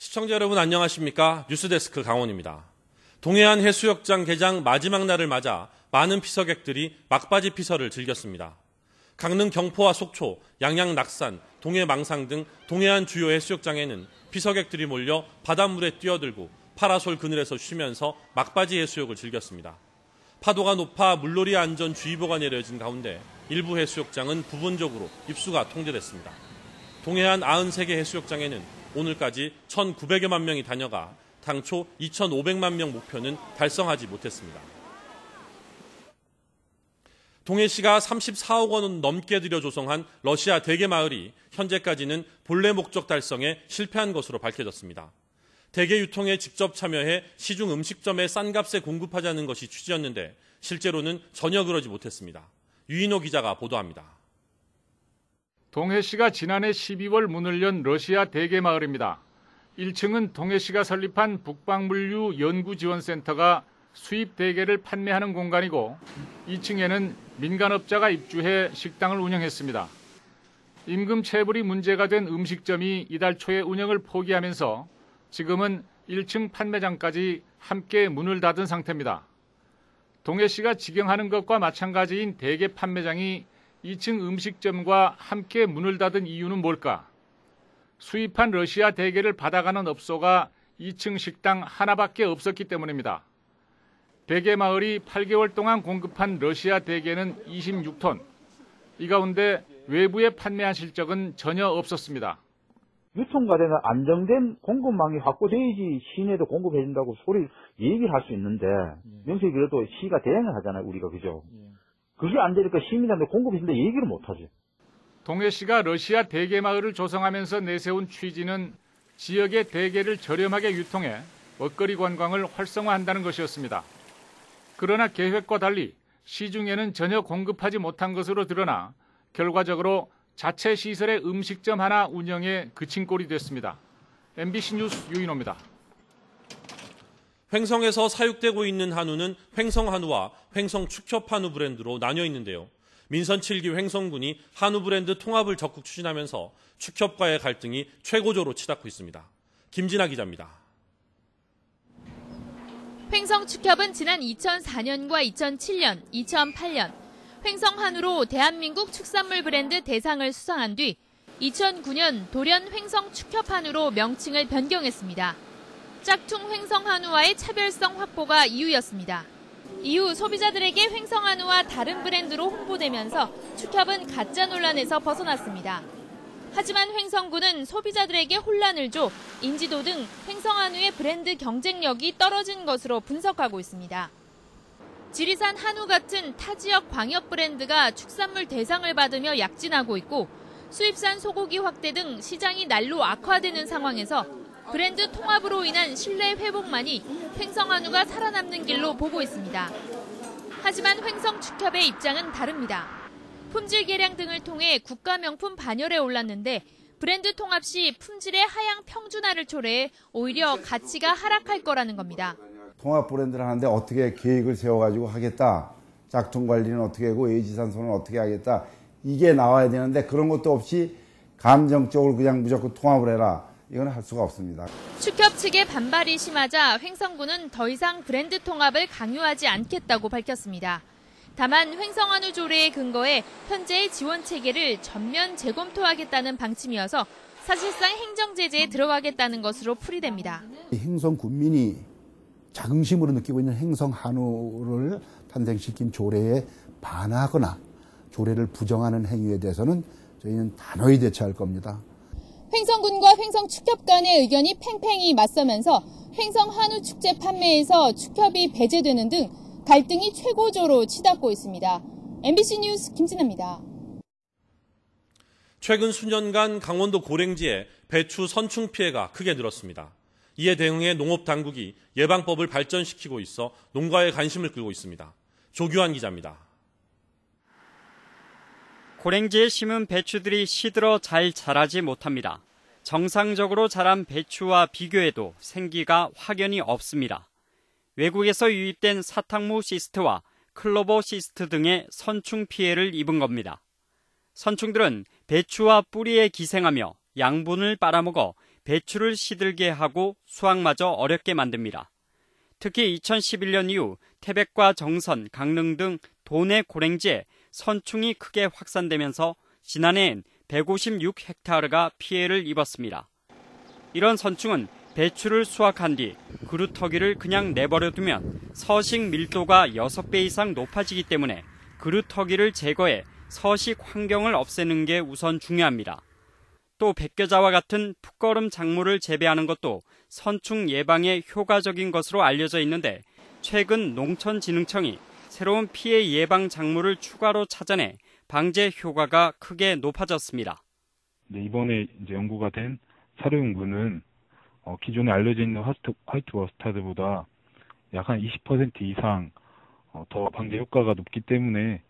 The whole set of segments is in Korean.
시청자 여러분 안녕하십니까? 뉴스데스크 강원입니다. 동해안 해수욕장 개장 마지막 날을 맞아 많은 피서객들이 막바지 피서를 즐겼습니다. 강릉 경포와 속초, 양양 낙산, 동해 망상 등 동해안 주요 해수욕장에는 피서객들이 몰려 바닷물에 뛰어들고 파라솔 그늘에서 쉬면서 막바지 해수욕을 즐겼습니다. 파도가 높아 물놀이 안전주의보가 내려진 가운데 일부 해수욕장은 부분적으로 입수가 통제됐습니다. 동해안 93개 해수욕장에는 오늘까지 1,900여만 명이 다녀가 당초 2,500만 명 목표는 달성하지 못했습니다. 동해시가 34억 원 넘게 들여 조성한 러시아 대게마을이 현재까지는 본래 목적 달성에 실패한 것으로 밝혀졌습니다. 대게 유통에 직접 참여해 시중 음식점에 싼 값에 공급하자는 것이 취지였는데 실제로는 전혀 그러지 못했습니다. 유인호 기자가 보도합니다. 동해시가 지난해 12월 문을 연 러시아 대게마을입니다. 1층은 동해시가 설립한 북방물류 연구지원센터가 수입 대게를 판매하는 공간이고 2층에는 민간업자가 입주해 식당을 운영했습니다. 임금 체불이 문제가 된 음식점이 이달 초에 운영을 포기하면서 지금은 1층 판매장까지 함께 문을 닫은 상태입니다. 동해시가 직영하는 것과 마찬가지인 대게 판매장이 2층 음식점과 함께 문을 닫은 이유는 뭘까? 수입한 러시아 대게를 받아가는 업소가 2층 식당 하나밖에 없었기 때문입니다. 대게마을이 8개월 동안 공급한 러시아 대게는 26톤. 이 가운데 외부에 판매한 실적은 전혀 없었습니다. 유통과대는 안정된 공급망이 확보돼야지 시내도 공급해준다고 소리 얘기를 할 수 있는데 명색이 그래도 시가 대행을 하잖아요, 우리가. 그죠? 그게 안 되니까 시민한테 공급해준다 얘기를 못하지. 동해시가 러시아 대게마을을 조성하면서 내세운 취지는 지역의 대게를 저렴하게 유통해 먹거리 관광을 활성화한다는 것이었습니다. 그러나 계획과 달리 시중에는 전혀 공급하지 못한 것으로 드러나 결과적으로 자체 시설의 음식점 하나 운영에 그친 꼴이 됐습니다. MBC 뉴스 유인호입니다. 횡성에서 사육되고 있는 한우는 횡성한우와 횡성축협한우 브랜드로 나뉘어 있는데요. 민선 7기 횡성군이 한우 브랜드 통합을 적극 추진하면서 축협과의 갈등이 최고조로 치닫고 있습니다. 김진아 기자입니다. 횡성축협은 지난 2004년과 2007년, 2008년 횡성한우로 대한민국 축산물 브랜드 대상을 수상한 뒤 2009년 돌연 횡성축협한우로 명칭을 변경했습니다. 짝퉁 횡성한우와의 차별성 확보가 이유였습니다. 이후 소비자들에게 횡성한우와 다른 브랜드로 홍보되면서 축협은 가짜 논란에서 벗어났습니다. 하지만 횡성군은 소비자들에게 혼란을 줘 인지도 등 횡성한우의 브랜드 경쟁력이 떨어진 것으로 분석하고 있습니다. 지리산 한우 같은 타 지역 광역 브랜드가 축산물 대상을 받으며 약진하고 있고 수입산 소고기 확대 등 시장이 날로 악화되는 상황에서 브랜드 통합으로 인한 신뢰 회복만이 횡성한우가 살아남는 길로 보고 있습니다. 하지만 횡성축협의 입장은 다릅니다. 품질 개량 등을 통해 국가명품 반열에 올랐는데 브랜드 통합 시 품질의 하향 평준화를 초래해 오히려 가치가 하락할 거라는 겁니다. 통합 브랜드를 하는데 어떻게 계획을 세워가지고 하겠다. 짝퉁 관리는 어떻게 하고 예지산소는 어떻게 하겠다. 이게 나와야 되는데 그런 것도 없이 감정적으로 그냥 무조건 통합을 해라. 이건 할 수가 없습니다. 축협 측의 반발이 심하자 횡성군은 더 이상 브랜드 통합을 강요하지 않겠다고 밝혔습니다. 다만 횡성한우 조례에 근거해 현재의 지원 체계를 전면 재검토하겠다는 방침이어서 사실상 행정 제재에 들어가겠다는 것으로 풀이됩니다. 횡성 군민이 자긍심으로 느끼고 있는 횡성한우를 탄생시킨 조례에 반하거나 조례를 부정하는 행위에 대해서는 저희는 단호히 대처할 겁니다. 횡성군과 횡성축협 간의 의견이 팽팽히 맞서면서 횡성한우축제 판매에서 축협이 배제되는 등 갈등이 최고조로 치닫고 있습니다. MBC 뉴스 김진아입니다. 최근 수년간 강원도 고랭지에 배추 선충 피해가 크게 늘었습니다. 이에 대응해 농업당국이 예방법을 발전시키고 있어 농가의 관심을 끌고 있습니다. 조규환 기자입니다. 고랭지에 심은 배추들이 시들어 잘 자라지 못합니다. 정상적으로 자란 배추와 비교해도 생기가 확연히 없습니다. 외국에서 유입된 사탕무 시스트와 클로버 시스트 등의 선충 피해를 입은 겁니다. 선충들은 배추와 뿌리에 기생하며 양분을 빨아먹어 배추를 시들게 하고 수확마저 어렵게 만듭니다. 특히 2011년 이후 태백과 정선, 강릉 등 도내 고랭지에 선충이 크게 확산되면서 지난해엔 156헥타르가 피해를 입었습니다. 이런 선충은 배추를 수확한 뒤 그루터기를 그냥 내버려두면 서식 밀도가 6배 이상 높아지기 때문에 그루터기를 제거해 서식 환경을 없애는 게 우선 중요합니다. 또 백겨자와 같은 풋거름 작물을 재배하는 것도 선충 예방에 효과적인 것으로 알려져 있는데 최근 농촌진흥청이 새로운 피해 예방 작물을 추가로 찾아내 방제 효과가 크게 높아졌습니다. 네, 이번에 이제 연구가 된 사료용분은 기존에 알려져 있는 화이트 머스타드보다 약 한 20% 이상 더 방제 효과가 높기 때문에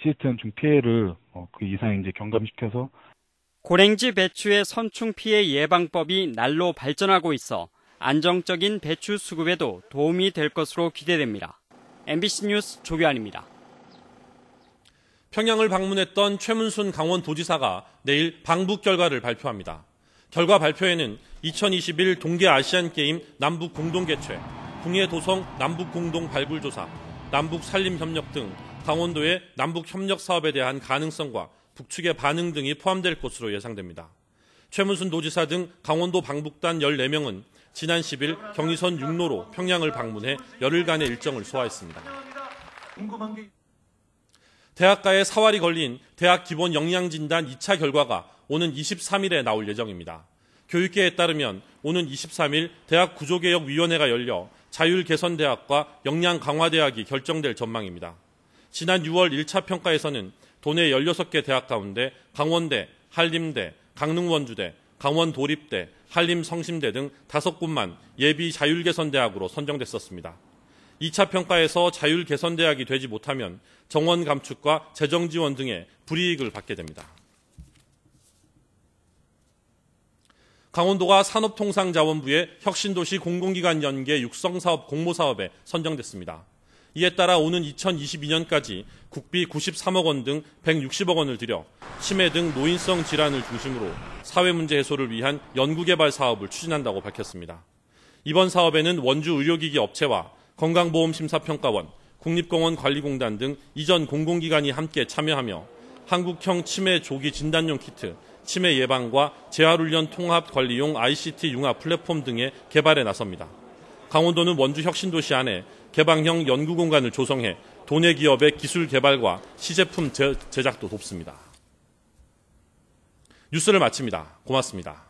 시스트 연충 피해를 그 이상 이제 경감시켜서 고랭지 배추의 선충 피해 예방법이 날로 발전하고 있어 안정적인 배추 수급에도 도움이 될 것으로 기대됩니다. MBC 뉴스 조규환입니다. 평양을 방문했던 최문순 강원도지사가 내일 방북 결과를 발표합니다. 결과 발표에는 2021 동계아시안게임 남북 공동개최, 궁예도성 남북공동 발굴조사, 남북산림협력 등 강원도의 남북협력 사업에 대한 가능성과 북측의 반응 등이 포함될 것으로 예상됩니다. 최문순 도지사 등 강원도 방북단 14명은 지난 10일 경의선 육로로 평양을 방문해 열흘간의 일정을 소화했습니다. 대학가에 사활이 걸린 대학 기본 영양진단 2차 결과가 오는 23일에 나올 예정입니다. 교육계에 따르면 오는 23일 대학 구조개혁위원회가 열려 자율개선대학과 영양강화대학이 결정될 전망입니다. 지난 6월 1차 평가에서는 도내 16개 대학 가운데 강원대, 한림대, 강릉원주대, 강원도립대, 한림성심대 등 5곳만 예비 자율개선대학으로 선정됐었습니다. 2차 평가에서 자율개선대학이 되지 못하면 정원 감축과 재정지원 등의 불이익을 받게 됩니다. 강원도가 산업통상자원부의 혁신도시 공공기관 연계 육성사업 공모사업에 선정됐습니다. 이에 따라 오는 2022년까지 국비 93억 원 등 160억 원을 들여 치매 등 노인성 질환을 중심으로 사회문제 해소를 위한 연구개발 사업을 추진한다고 밝혔습니다. 이번 사업에는 원주 의료기기 업체와 건강보험심사평가원, 국립공원관리공단 등 이전 공공기관이 함께 참여하며 한국형 치매 조기 진단용 키트, 치매 예방과 재활훈련 통합 관리용 ICT 융합 플랫폼 등의 개발에 나섭니다. 강원도는 원주 혁신도시 안에 개방형 연구공간을 조성해 도내 기업의 기술 개발과 시제품 제작도 돕습니다. 뉴스를 마칩니다. 고맙습니다.